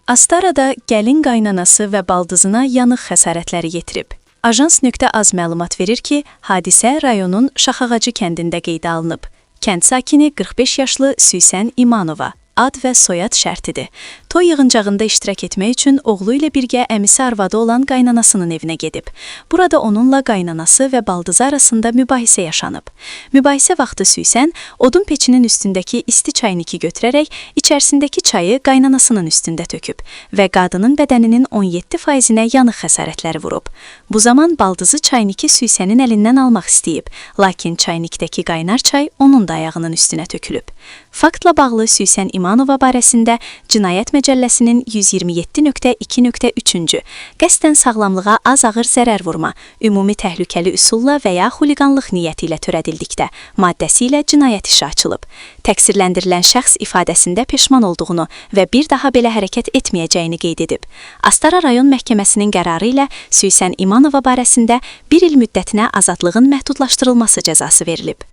Astarada gəlin qaynanası və baldızına yanıq xəsarətləri yetirib. Ajans.az məlumat verir ki, hadisə rayonun Şaxağacı kəndində qeydə alınıb. Kənd sakini 45 yaşlı Süsən İmanova. Ad və soyad şərtidir. Toy yığıncağında iştirak etmək üçün oğlu ilə birgə əmisi arvadı olan qaynanasının evinə gedib. Burada onunla qaynanası və baldızı arasında mübahisə yaşanıb. Mübahisə vaxtı Süsən odun peçinin üstündəki isti çayniki götürərək içərisindəki çayı qaynanasının üstündə töküb və qadının bədəninin 17%-nə yanıq xəsarətləri vurub. Bu zaman baldızı çayniki Süsənin əlindən almaq istəyib, lakin çaynikdəki qaynar çay onun da ayağının üstünə tökülüb. Faktla bağlı Süsən İmanova barəsində Cinayət Məcəlləsinin 127.2.3-cü qəsdən sağlamlığa az ağır zərər vurma, ümumi təhlükəli üsulla və ya xuliqanlıq niyyəti ilə törədildikdə maddəsi ilə cinayət işi açılıb. Təqsirləndirilən şəxs ifadəsində peşman olduğunu və bir daha belə hərəkət etməyəcəyini qeyd edib. Astara rayon məhkəməsinin qərarı ilə Süsən İmanova barəsində 1 il müddətinə azadlığın məhdudlaşdırılması cəzası verilib.